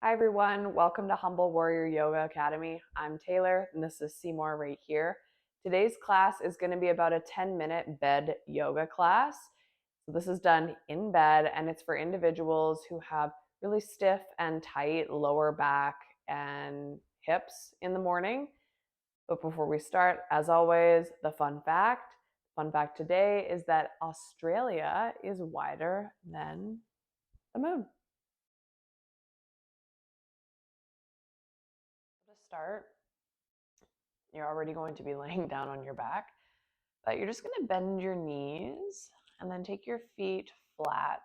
Hi everyone, welcome to Humble Warrior Yoga Academy. I'm Taylor and this is Seymour right here. Today's class is going to be about a 10-minute bed yoga class. So this is done in bed and it's for individuals who have really stiff and tight lower back and hips in the morning. But before we start, as always, the fun fact. Fun fact today is that Australia is wider than the moon. To start, you're already going to be laying down on your back, but you're just going to bend your knees and then take your feet flat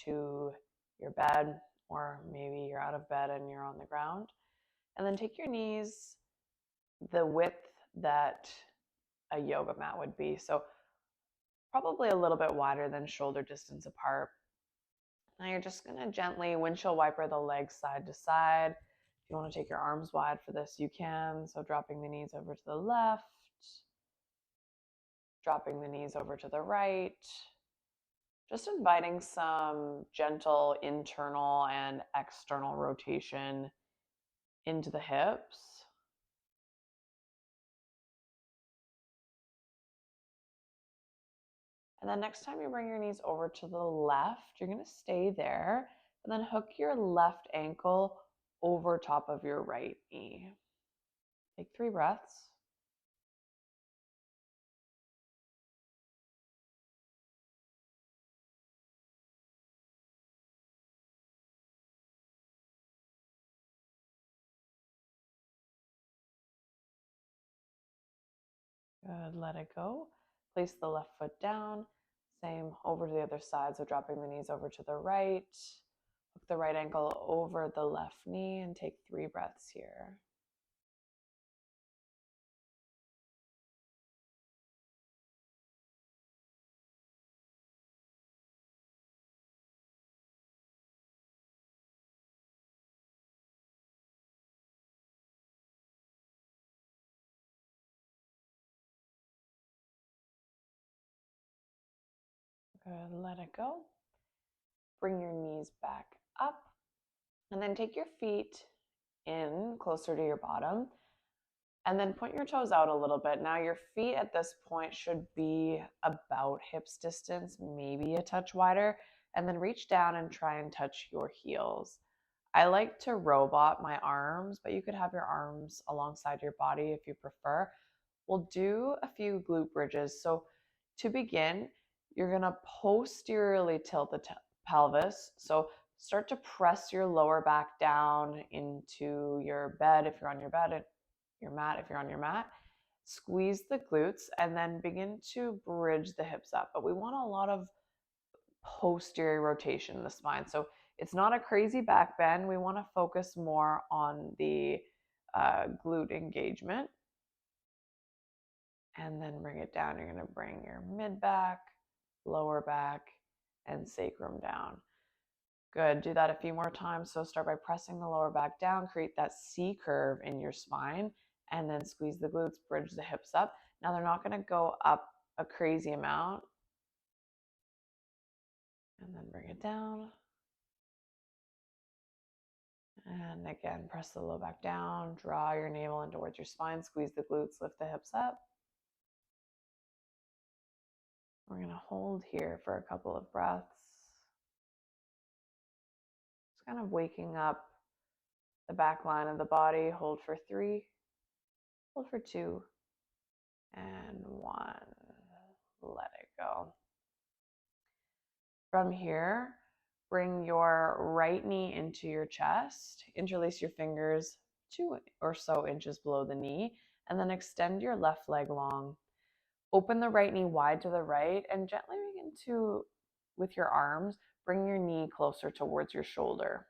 to your bed, or maybe you're out of bed and you're on the ground. And then take your knees the width that a yoga mat would be. So probably a little bit wider than shoulder distance apart. Now you're just going to gently windshield wiper the legs side to side. If you want to take your arms wide for this, you can. So dropping the knees over to the left, dropping the knees over to the right. Just inviting some gentle internal and external rotation into the hips. And then next time you bring your knees over to the left, you're going to stay there and then hook your left ankle over top of your right knee. Take 3 breaths. Good, let it go. Place the left foot down. Same over to the other side, so dropping the knees over to the right. Hook the right ankle over the left knee and take 3 breaths here. Good, let it go. Bring your knees back up and then take your feet in closer to your bottom and then point your toes out a little bit. Now your feet at this point should be about hips distance, maybe a touch wider, and then reach down and try and touch your heels. I like to robot my arms, but you could have your arms alongside your body if you prefer. We'll do a few glute bridges. So to begin, you're going to posteriorly tilt the pelvis. So start to press your lower back down into your bed if you're on your bed, your mat if you're on your mat. Squeeze the glutes and then begin to bridge the hips up. But we want a lot of posterior rotation in the spine. So it's not a crazy back bend. We want to focus more on the glute engagement. And then bring it down. You're going to bring your mid back, lower back, and sacrum down. Good. Do that a few more times. So start by pressing the lower back down, create that C curve in your spine, and then squeeze the glutes, bridge the hips up. Now they're not going to go up a crazy amount. And then bring it down. And again, press the low back down, draw your navel in towards your spine, squeeze the glutes, lift the hips up. We're going to hold here for a couple of breaths. Just kind of waking up the back line of the body. Hold for 3, hold for 2, and 1. Let it go. From here, bring your right knee into your chest. Interlace your fingers 2 or so inches below the knee, and then extend your left leg long. Open the right knee wide to the right and gently begin to, with your arms, bring your knee closer towards your shoulder.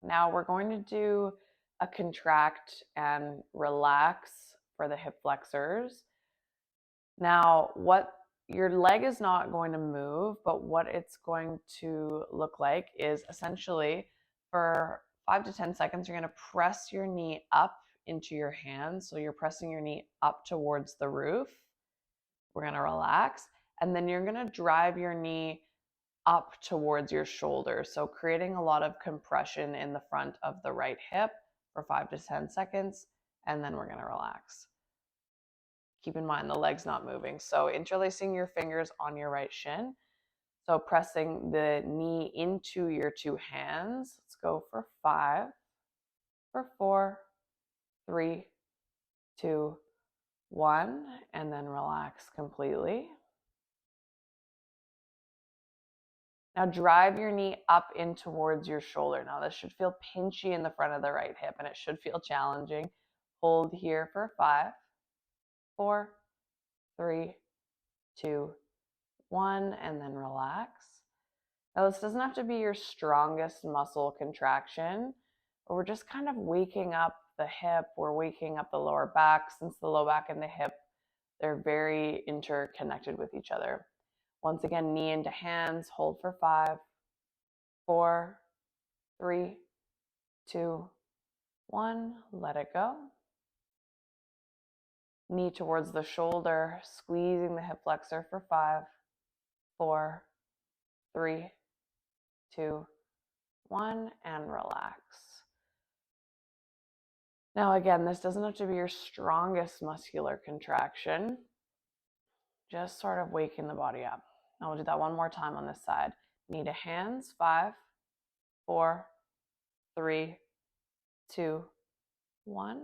Now we're going to do a contract and relax for the hip flexors. Now, what your leg is not going to move, but what it's going to look like is essentially for 5 to 10 seconds, you're going to press your knee up into your hands. So you're pressing your knee up towards the roof. We're going to relax. And then you're going to drive your knee up towards your shoulder. So creating a lot of compression in the front of the right hip for 5 to 10 seconds, and then we're going to relax. Keep in mind the leg's not moving. So interlacing your fingers on your right shin. So pressing the knee into your two hands. Let's go for 5, for 4, 3, 2, 1, and then relax completely. Now drive your knee up in towards your shoulder. Now this should feel pinchy in the front of the right hip, and it should feel challenging. Hold here for 5, 4, 3, 2, 1, and then relax. Now this doesn't have to be your strongest muscle contraction, but we're just kind of waking up the hip. We're waking up the lower back. Since the low back and the hip, they're very interconnected with each other. Once again, knee into hands, hold for 5, 4, 3, 2, 1, let it go. Knee towards the shoulder, squeezing the hip flexor for 5, 4, 3, 2, 1, and relax. Now again, this doesn't have to be your strongest muscular contraction, just sort of waking the body up. Now we'll do that one more time on this side. Knee to hands, 5, 4, 3, 2, 1,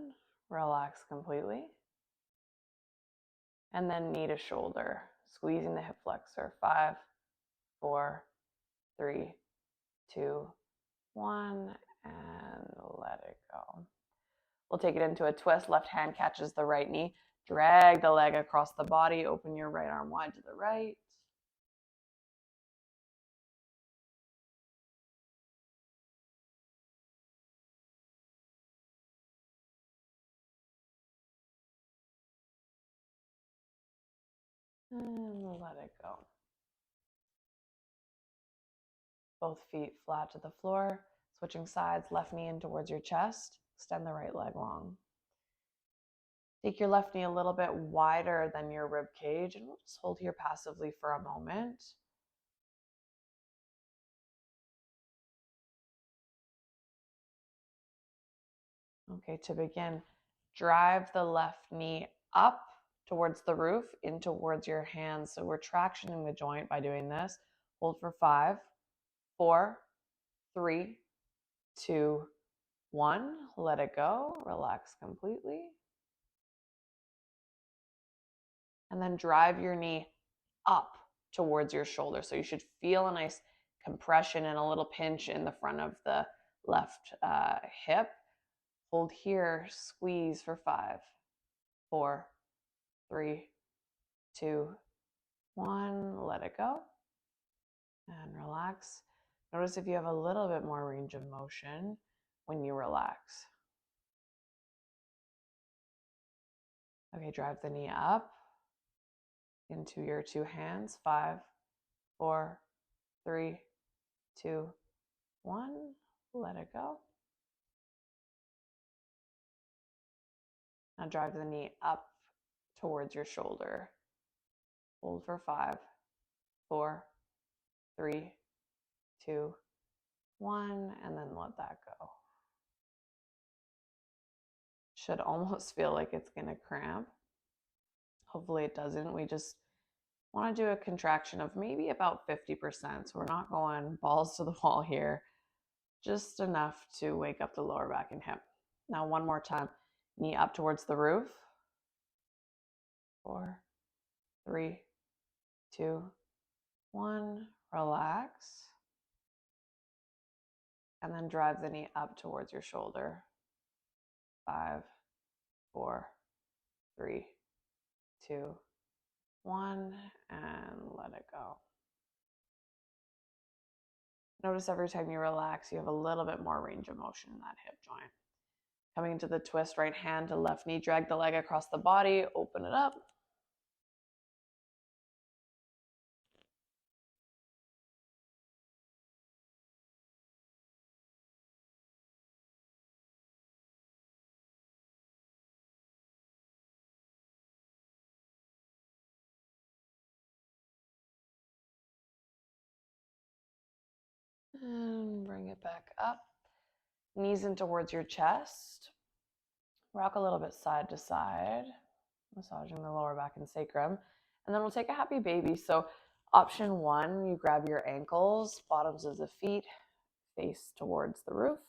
relax completely. And then knee to shoulder, squeezing the hip flexor, 5, 4, 3, 2, 1, and let it go. We'll take it into a twist. Left hand catches the right knee. Drag the leg across the body. Open your right arm wide to the right. And let it go. Both feet flat to the floor. Switching sides, left knee in towards your chest. Extend the right leg long. Take your left knee a little bit wider than your rib cage, and we'll just hold here passively for a moment. Okay, to begin, drive the left knee up towards the roof, in towards your hands. So we're tractioning the joint by doing this. Hold for 5, 4, 3, 2, 1. Let it go. Relax completely. And then drive your knee up towards your shoulder. So you should feel a nice compression and a little pinch in the front of the left hip. Hold here, squeeze for 5, 4, 3, 2, 1. Let it go. And relax. Notice if you have a little bit more range of motion when you relax. Okay, drive the knee up into your two hands. 5, 4, 3, 2, 1. Let it go. Now drive the knee up towards your shoulder. Hold for 5, 4, 3, 2, 1, and then let that go. Should almost feel like it's going to cramp. Hopefully it doesn't. We just want to do a contraction of maybe about 50%. So we're not going balls to the wall here. Just enough to wake up the lower back and hip. Now one more time. Knee up towards the roof. 4, 3, 2, 1. Relax. And then drive the knee up towards your shoulder. 5, 4, 3, 2, 1, and let it go. Notice every time you relax, you have a little bit more range of motion in that hip joint. Coming into the twist, right hand to left knee, drag the leg across the body, open it up. And bring it back up. Knees in towards your chest. Rock a little bit side to side, massaging the lower back and sacrum. And then we'll take a happy baby. So option 1, you grab your ankles, bottoms of the feet, face towards the roof.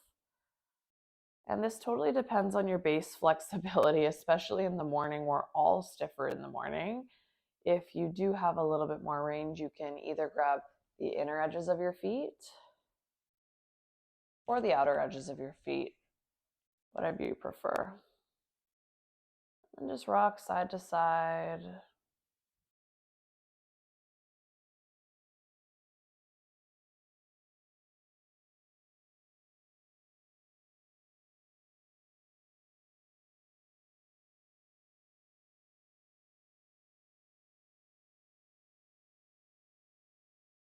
And this totally depends on your base flexibility, especially in the morning. We're all stiffer in the morning. If you do have a little bit more range, you can either grab the inner edges of your feet or the outer edges of your feet, whatever you prefer. And just rock side to side.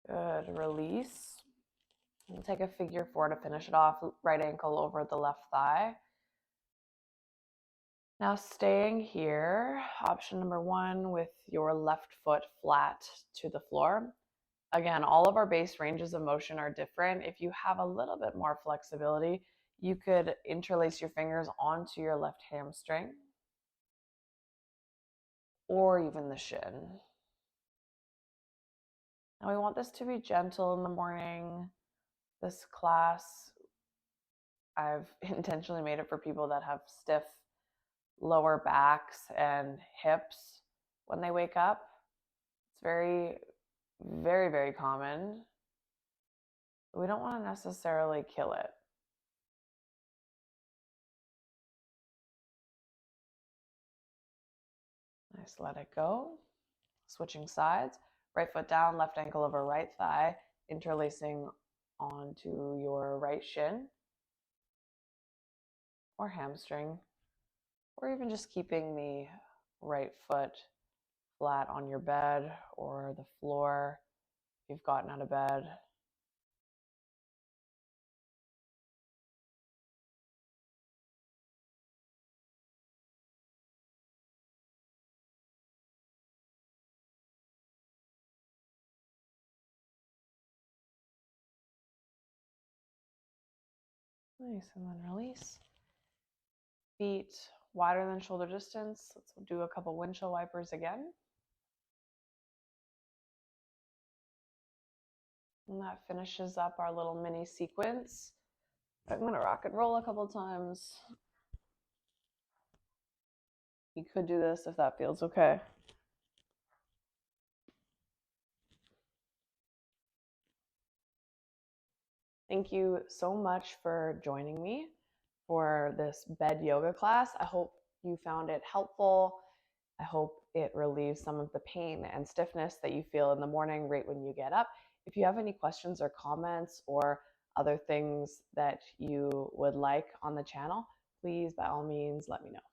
Good, release. We'll take a figure 4 to finish it off, right ankle over the left thigh. Now staying here, option number 1 with your left foot flat to the floor. Again, all of our base ranges of motion are different. If you have a little bit more flexibility, you could interlace your fingers onto your left hamstring or even the shin. Now we want this to be gentle in the morning. This class, I've intentionally made it for people that have stiff lower backs and hips when they wake up. It's very, very, very common. We don't want to necessarily kill it. Nice, let it go. Switching sides, right foot down, left ankle over right thigh, interlacing onto your right shin or hamstring, or even just keeping the right foot flat on your bed or the floor if you've gotten out of bed. Nice, and then release. Feet wider than shoulder distance. Let's do a couple windshield wipers again. And that finishes up our little mini sequence. I'm going to rock and roll a couple times. You could do this if that feels okay. Thank you so much for joining me for this bed yoga class. I hope you found it helpful. I hope it relieves some of the pain and stiffness that you feel in the morning right when you get up. If you have any questions or comments or other things that you would like on the channel, please, by all means, let me know.